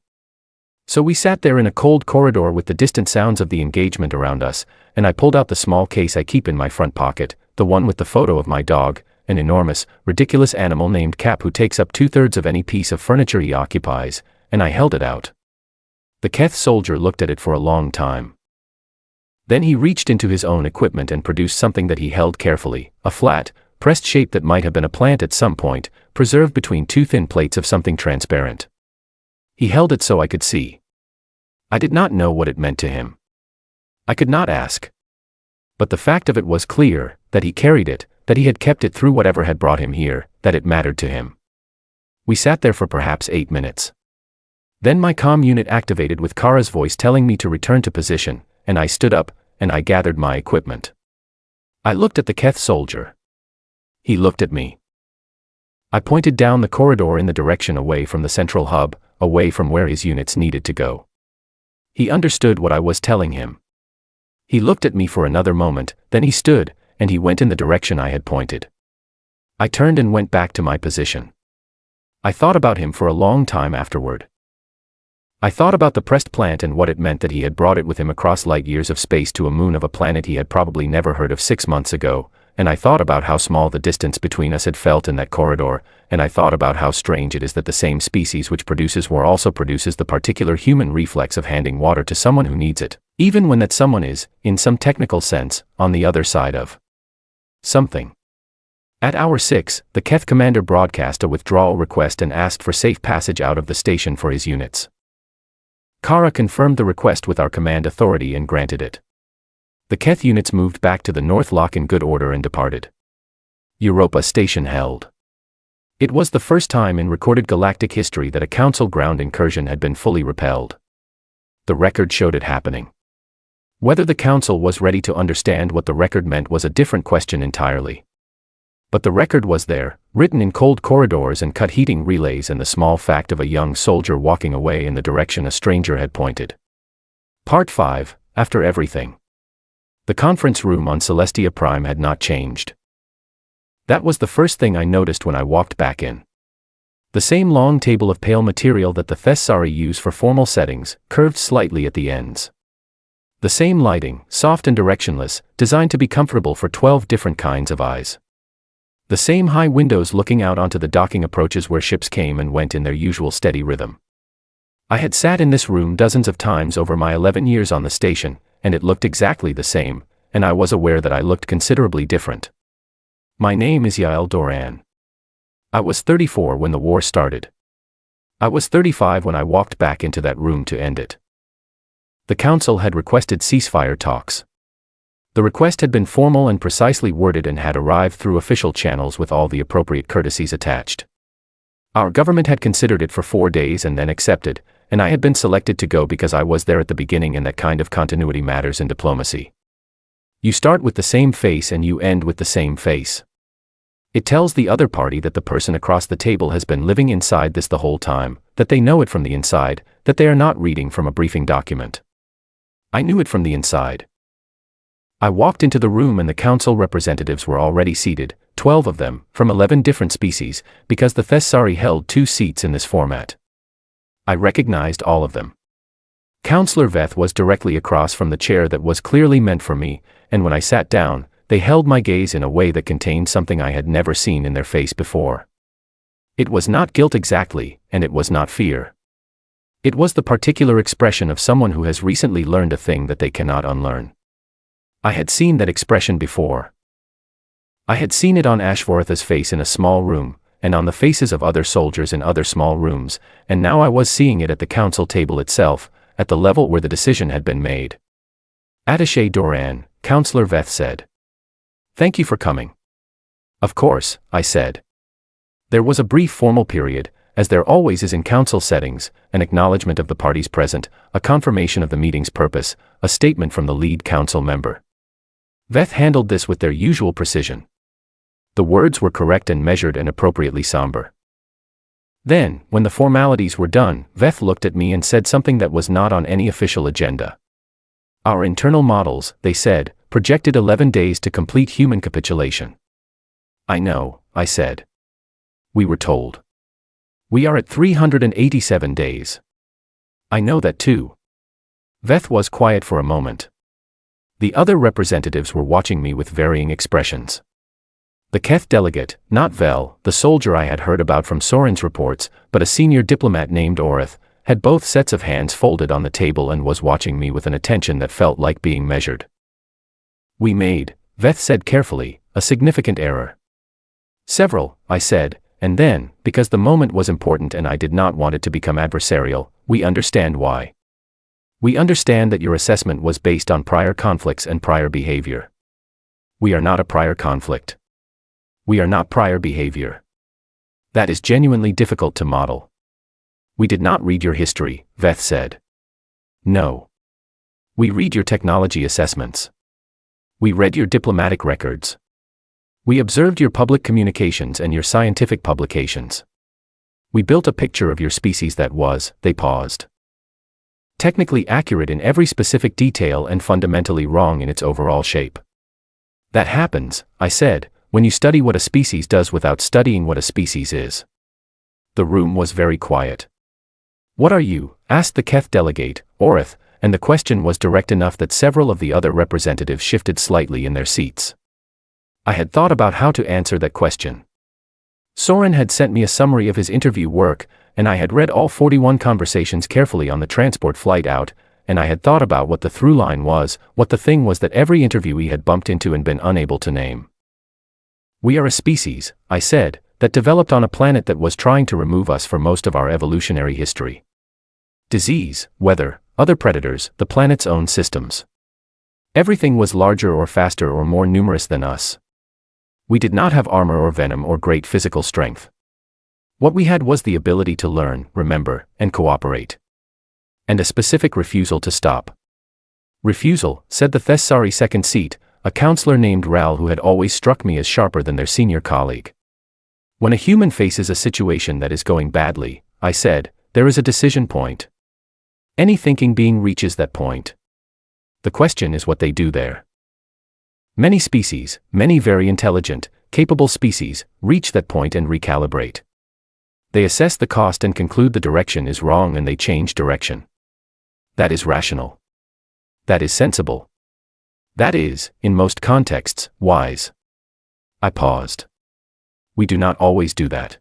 So we sat there in a cold corridor with the distant sounds of the engagement around us, and I pulled out the small case I keep in my front pocket, the one with the photo of my dog, an enormous, ridiculous animal named Cap who takes up 2/3 of any piece of furniture he occupies, and I held it out. The Keth soldier looked at it for a long time. Then he reached into his own equipment and produced something that he held carefully, a flat, pressed shape that might have been a plant at some point, preserved between 2 thin plates of something transparent. He held it so I could see. I did not know what it meant to him. I could not ask. But the fact of it was clear, that he carried it, that he had kept it through whatever had brought him here, that it mattered to him. We sat there for perhaps 8 minutes. Then my comm unit activated with Kara's voice telling me to return to position, and I stood up, and I gathered my equipment. I looked at the Keth soldier. He looked at me. I pointed down the corridor in the direction away from the central hub, away from where his units needed to go. He understood what I was telling him. He looked at me for another moment, then he stood, and he went in the direction I had pointed. I turned and went back to my position. I thought about him for a long time afterward. I thought about the pressed plant and what it meant that he had brought it with him across light years of space to a moon of a planet he had probably never heard of 6 months ago, and I thought about how small the distance between us had felt in that corridor, and I thought about how strange it is that the same species which produces war also produces the particular human reflex of handing water to someone who needs it, even when that someone is, in some technical sense, on the other side of something. At hour 6, the Keth commander broadcast a withdrawal request and asked for safe passage out of the station for his units. Kara confirmed the request with our command authority and granted it. The Keth units moved back to the North Lock in good order and departed. Europa Station held. It was the first time in recorded galactic history that a Council ground incursion had been fully repelled. The record showed it happening. Whether the Council was ready to understand what the record meant was a different question entirely. But the record was there, written in cold corridors and cut heating relays, and the small fact of a young soldier walking away in the direction a stranger had pointed. Part 5, After Everything. The conference room on Celestia Prime had not changed. That was the first thing I noticed when I walked back in. The same long table of pale material that the Thessari use for formal settings, curved slightly at the ends. The same lighting, soft and directionless, designed to be comfortable for 12 different kinds of eyes. The same high windows looking out onto the docking approaches where ships came and went in their usual steady rhythm. I had sat in this room dozens of times over my 11 years on the station, and it looked exactly the same, and I was aware that I looked considerably different. My name is Yael Doran. I was 34 when the war started. I was 35 when I walked back into that room to end it. The Council had requested ceasefire talks. The request had been formal and precisely worded and had arrived through official channels with all the appropriate courtesies attached. Our government had considered it for 4 days and then accepted, and I had been selected to go because I was there at the beginning, and that kind of continuity matters in diplomacy. You start with the same face and you end with the same face. It tells the other party that the person across the table has been living inside this the whole time, that they know it from the inside, that they are not reading from a briefing document. I knew it from the inside. I walked into the room and the Council representatives were already seated, 12 of them, from 11 different species, because the Thessari held 2 seats in this format. I recognized all of them. Councillor Veth was directly across from the chair that was clearly meant for me, and when I sat down, they held my gaze in a way that contained something I had never seen in their face before. It was not guilt exactly, and it was not fear. It was the particular expression of someone who has recently learned a thing that they cannot unlearn. I had seen that expression before. I had seen it on Ashvaratha's face in a small room, and on the faces of other soldiers in other small rooms, and now I was seeing it at the Council table itself, at the level where the decision had been made. Attaché Doran, Councillor Veth said. Thank you for coming. Of course, I said. There was a brief formal period, as there always is in council settings, an acknowledgement of the parties present, a confirmation of the meeting's purpose, a statement from the lead council member. Veth handled this with their usual precision. The words were correct and measured and appropriately somber. Then, when the formalities were done, Veth looked at me and said something that was not on any official agenda. Our internal models, they said, projected 11 days to complete human capitulation. I know, I said. We were told. We are at 387 days. I know that too. Veth was quiet for a moment. The other representatives were watching me with varying expressions. The Keth delegate, not Vel, the soldier I had heard about from Soren's reports, but a senior diplomat named Orith, had both sets of hands folded on the table and was watching me with an attention that felt like being measured. We made, Veth said carefully, a significant error. Several, I said, and then, because the moment was important and I did not want it to become adversarial, we understand why. We understand that your assessment was based on prior conflicts and prior behavior. We are not a prior conflict. We are not prior behavior. That is genuinely difficult to model. We did not read your history, Veth said. No. We read your technology assessments. We read your diplomatic records. We observed your public communications and your scientific publications. We built a picture of your species that was, they paused, technically accurate in every specific detail and fundamentally wrong in its overall shape. That happens, I said, when you study what a species does without studying what a species is. The room was very quiet. What are you? Asked the Keth delegate, Orith, and the question was direct enough that several of the other representatives shifted slightly in their seats. I had thought about how to answer that question. Soren had sent me a summary of his interview work, and I had read all 41 conversations carefully on the transport flight out, and I had thought about what the through line was, what the thing was that every interviewee had bumped into and been unable to name. We are a species, I said, that developed on a planet that was trying to remove us for most of our evolutionary history. Disease, weather, other predators, the planet's own systems. Everything was larger or faster or more numerous than us. We did not have armor or venom or great physical strength. What we had was the ability to learn, remember, and cooperate. And a specific refusal to stop. Refusal, said the Thessari second seat, a counselor named Ral who had always struck me as sharper than their senior colleague. When a human faces a situation that is going badly, I said, there is a decision point. Any thinking being reaches that point. The question is what they do there. Many species, many very intelligent, capable species, reach that point and recalibrate. They assess the cost and conclude the direction is wrong and they change direction. That is rational. That is sensible. That is, in most contexts, wise. I paused. We do not always do that.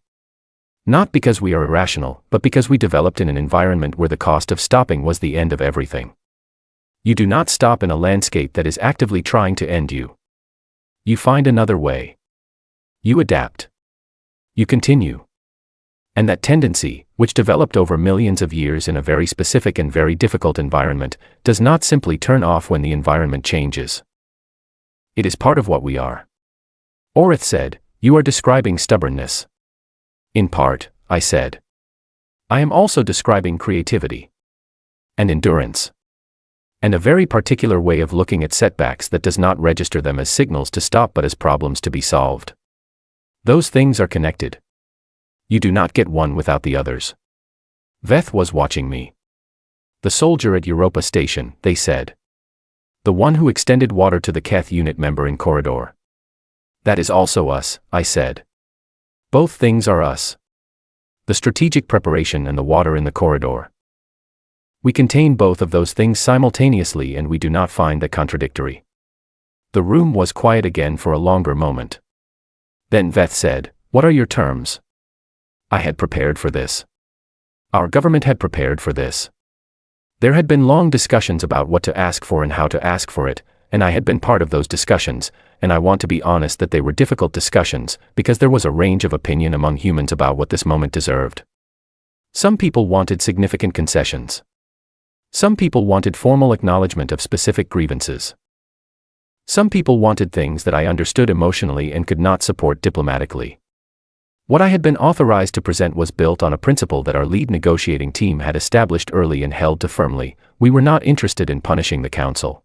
Not because we are irrational, but because we developed in an environment where the cost of stopping was the end of everything. You do not stop in a landscape that is actively trying to end you. You find another way. You adapt. You continue. And that tendency, which developed over millions of years in a very specific and very difficult environment, does not simply turn off when the environment changes. It is part of what we are. Orith said, you are describing stubbornness. In part, I said. I am also describing creativity. And endurance. And a very particular way of looking at setbacks that does not register them as signals to stop but as problems to be solved. Those things are connected. You do not get one without the others. Veth was watching me. The soldier at Europa Station, they said. The one who extended water to the Keth unit member in corridor. That is also us, I said. Both things are us. The strategic preparation and the water in the corridor. We contain both of those things simultaneously and we do not find that contradictory. The room was quiet again for a longer moment. Then Veth said, what are your terms? I had prepared for this. Our government had prepared for this. There had been long discussions about what to ask for and how to ask for it, and I had been part of those discussions, and I want to be honest that they were difficult discussions, because there was a range of opinion among humans about what this moment deserved. Some people wanted significant concessions. Some people wanted formal acknowledgement of specific grievances. Some people wanted things that I understood emotionally and could not support diplomatically. What I had been authorized to present was built on a principle that our lead negotiating team had established early and held to firmly. We were not interested in punishing the council.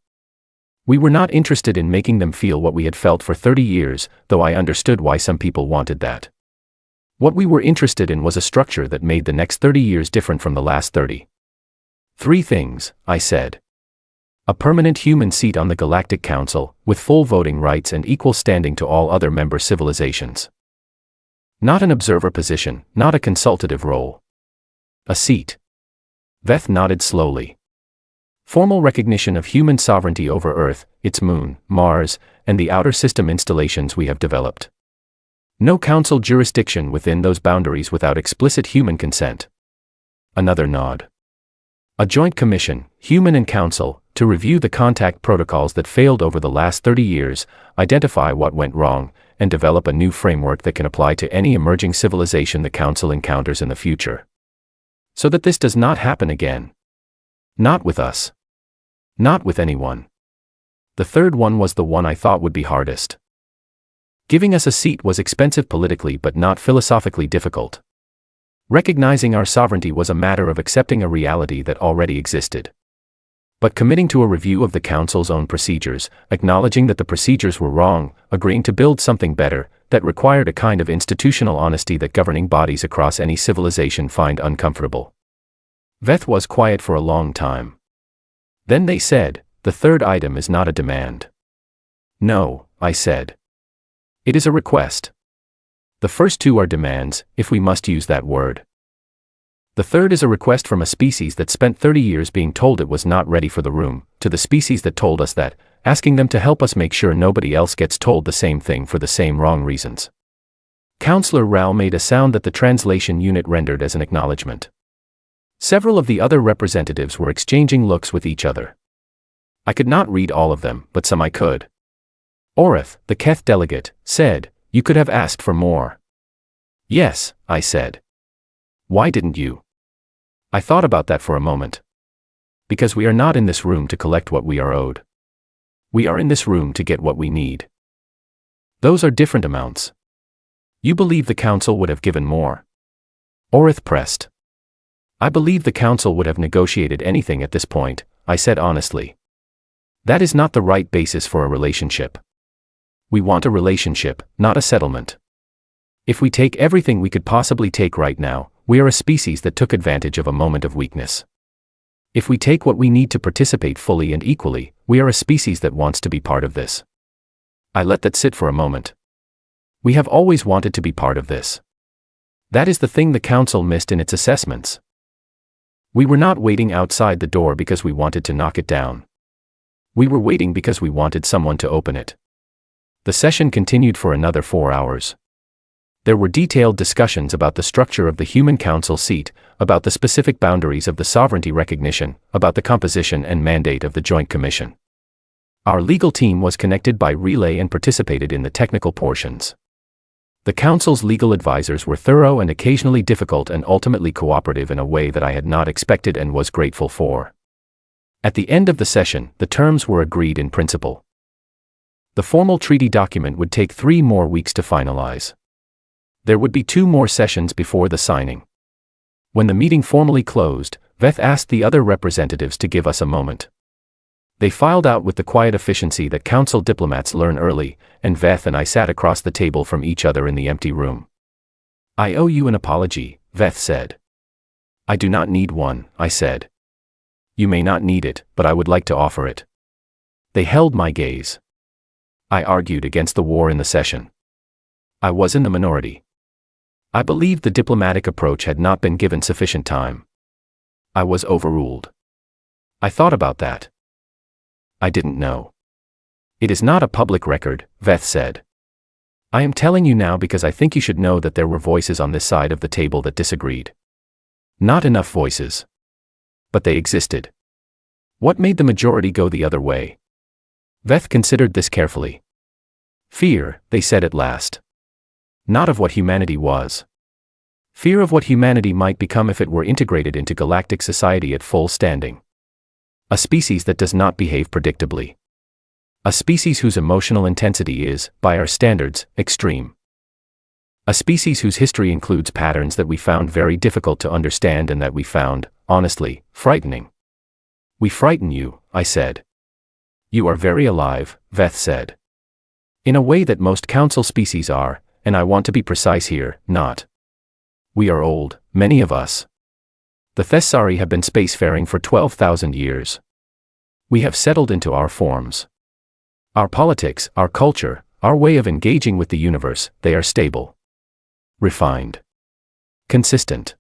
We were not interested in making them feel what we had felt for 30 years, though I understood why some people wanted that. What we were interested in was a structure that made the next 30 years different from the last 30. 3 things, I said. A permanent human seat on the Galactic Council, with full voting rights and equal standing to all other member civilizations. Not an observer position, not a consultative role. A seat. Veth nodded slowly. Formal recognition of human sovereignty over Earth, its moon, Mars, and the outer system installations we have developed. No council jurisdiction within those boundaries without explicit human consent. Another nod. A joint commission, human and council, to review the contact protocols that failed over the last 30 years, identify what went wrong, and develop a new framework that can apply to any emerging civilization the council encounters in the future. So that this does not happen again. Not with us. Not with anyone. The third one was the one I thought would be hardest. Giving us a seat was expensive politically but not philosophically difficult. Recognizing our sovereignty was a matter of accepting a reality that already existed. But committing to a review of the council's own procedures, acknowledging that the procedures were wrong, agreeing to build something better, that required a kind of institutional honesty that governing bodies across any civilization find uncomfortable. Veth was quiet for a long time. Then they said, the third item is not a demand. No, I said. It is a request. The first 2 are demands, if we must use that word. The third is a request from a species that spent 30 years being told it was not ready for the room, to the species that told us that, asking them to help us make sure nobody else gets told the same thing for the same wrong reasons. Counselor Rao made a sound that the translation unit rendered as an acknowledgement. Several of the other representatives were exchanging looks with each other. I could not read all of them, but some I could. Orith, the Keth delegate, said, "You could have asked for more." "Yes," I said. "Why didn't you?" I thought about that for a moment. Because we are not in this room to collect what we are owed. We are in this room to get what we need. Those are different amounts. You believe the council would have given more? Orith pressed. I believe the council would have negotiated anything at this point, I said honestly. That is not the right basis for a relationship. We want a relationship, not a settlement. If we take everything we could possibly take right now, we are a species that took advantage of a moment of weakness. If we take what we need to participate fully and equally, we are a species that wants to be part of this. I let that sit for a moment. We have always wanted to be part of this. That is the thing the council missed in its assessments. We were not waiting outside the door because we wanted to knock it down. We were waiting because we wanted someone to open it. The session continued for another 4 hours. There were detailed discussions about the structure of the Human Council seat, about the specific boundaries of the sovereignty recognition, about the composition and mandate of the Joint Commission. Our legal team was connected by relay and participated in the technical portions. The Council's legal advisors were thorough and occasionally difficult and ultimately cooperative in a way that I had not expected and was grateful for. At the end of the session, the terms were agreed in principle. The formal treaty document would take 3 more weeks to finalize. There would be 2 more sessions before the signing. When the meeting formally closed, Veth asked the other representatives to give us a moment. They filed out with the quiet efficiency that council diplomats learn early, and Veth and I sat across the table from each other in the empty room. "I owe you an apology," Veth said. "I do not need one," I said. "You may not need it, but I would like to offer it." They held my gaze. I argued against the war in the session. I was in the minority. I believed the diplomatic approach had not been given sufficient time. I was overruled. I thought about that. I didn't know. "It is not a public record," Veth said. "I am telling you now because I think you should know that there were voices on this side of the table that disagreed. Not enough voices. But they existed. What made the majority go the other way?" Veth considered this carefully. "Fear," they said at last. "Not of what humanity was. Fear of what humanity might become if it were integrated into galactic society at full standing. A species that does not behave predictably. A species whose emotional intensity is, by our standards, extreme. A species whose history includes patterns that we found very difficult to understand and that we found, honestly, frightening. We frighten you, I said. You are very alive, Veth said. In a way that most council species are, and I want to be precise here, not. We are old, many of us. The Thessari have been spacefaring for 12,000 years. We have settled into our forms. Our politics, our culture, our way of engaging with the universe, they are stable. Refined. Consistent.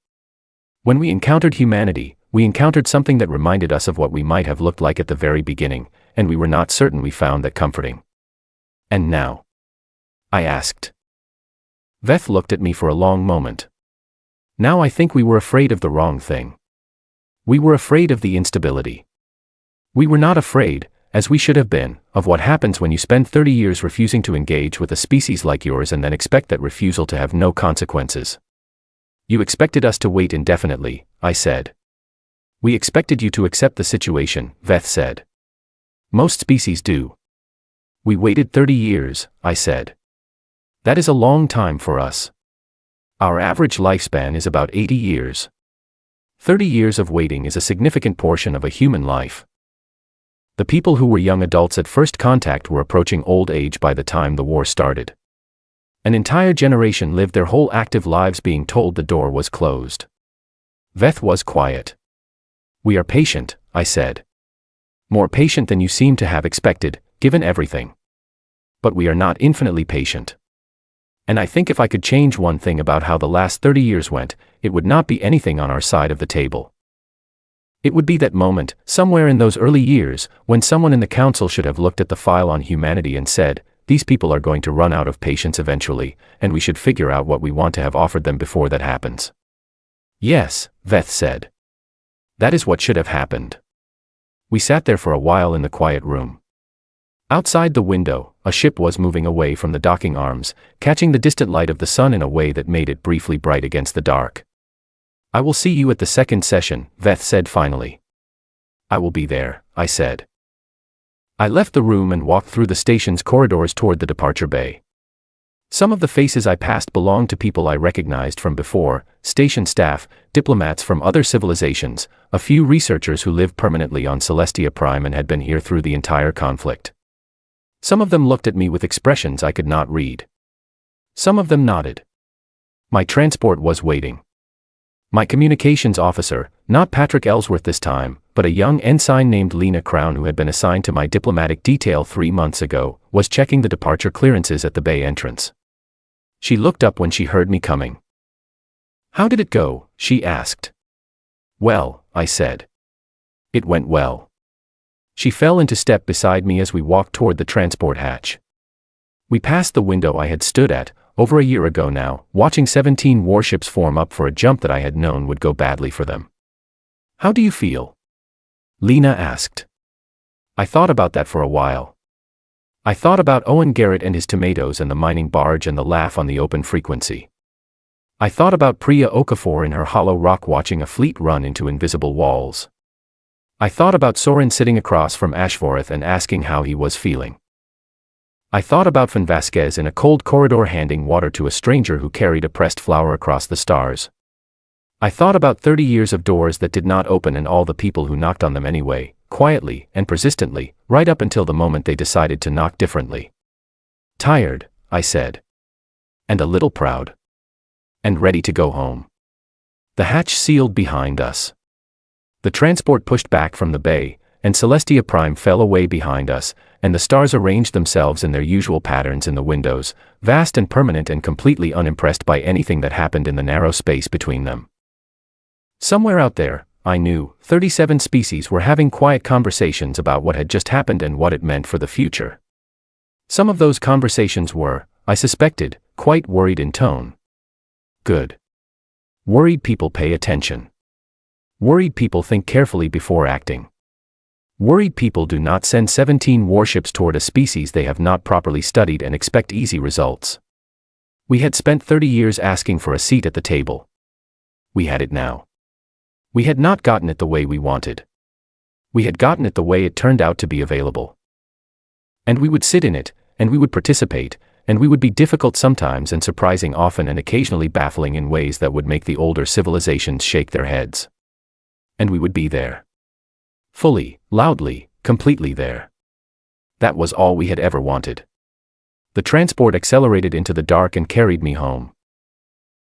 When we encountered humanity, we encountered something that reminded us of what we might have looked like at the very beginning, and we were not certain we found that comforting. And now? I asked. Veth looked at me for a long moment. Now I think we were afraid of the wrong thing. We were afraid of the instability. We were not afraid, as we should have been, of what happens when you spend 30 years refusing to engage with a species like yours and then expect that refusal to have no consequences. You expected us to wait indefinitely, I said. We expected you to accept the situation, Veth said. Most species do. We waited 30 years, I said. That is a long time for us. Our average lifespan is about 80 years. 30 years of waiting is a significant portion of a human life. The people who were young adults at first contact were approaching old age by the time the war started. An entire generation lived their whole active lives being told the door was closed. Veth was quiet. We are patient, I said. More patient than you seem to have expected, given everything. But we are not infinitely patient. And I think if I could change one thing about how the last 30 years went, it would not be anything on our side of the table. It would be that moment, somewhere in those early years, when someone in the council should have looked at the file on humanity and said, these people are going to run out of patience eventually, and we should figure out what we want to have offered them before that happens. Yes, Veth said. That is what should have happened. We sat there for a while in the quiet room. Outside the window, a ship was moving away from the docking arms, catching the distant light of the sun in a way that made it briefly bright against the dark. I will see you at the second session, Veth said finally. I will be there, I said. I left the room and walked through the station's corridors toward the departure bay. Some of the faces I passed belonged to people I recognized from before, station staff, diplomats from other civilizations, a few researchers who lived permanently on Celestia Prime and had been here through the entire conflict. Some of them looked at me with expressions I could not read. Some of them nodded. My transport was waiting. My communications officer, not Patrick Ellsworth this time, but a young ensign named Lena Crown who had been assigned to my diplomatic detail 3 months ago, was checking the departure clearances at the bay entrance. She looked up when she heard me coming. How did it go? She asked. Well, I said. It went well. She fell into step beside me as we walked toward the transport hatch. We passed the window I had stood at, over a year ago now, watching 17 warships form up for a jump that I had known would go badly for them. How do you feel? Lena asked. I thought about that for a while. I thought about Owen Garrett and his tomatoes and the mining barge and the laugh on the open frequency. I thought about Priya Okafor in her hollow rock watching a fleet run into invisible walls. I thought about Soren sitting across from Ashvoreth and asking how he was feeling. I thought about Van Vasquez in a cold corridor handing water to a stranger who carried a pressed flower across the stars. I thought about 30 years of doors that did not open and all the people who knocked on them anyway, quietly and persistently, right up until the moment they decided to knock differently. Tired, I said. And a little proud. And ready to go home. The hatch sealed behind us. The transport pushed back from the bay, and Celestia Prime fell away behind us, and the stars arranged themselves in their usual patterns in the windows, vast and permanent and completely unimpressed by anything that happened in the narrow space between them. Somewhere out there, I knew, 37 species were having quiet conversations about what had just happened and what it meant for the future. Some of those conversations were, I suspected, quite worried in tone. Good. Worried people pay attention. Worried people think carefully before acting. Worried people do not send 17 warships toward a species they have not properly studied and expect easy results. We had spent 30 years asking for a seat at the table. We had it now. We had not gotten it the way we wanted. We had gotten it the way it turned out to be available. And we would sit in it, and we would participate, and we would be difficult sometimes and surprising often and occasionally baffling in ways that would make the older civilizations shake their heads. And we would be there. Fully, loudly, completely there. That was all we had ever wanted. The transport accelerated into the dark and carried me home.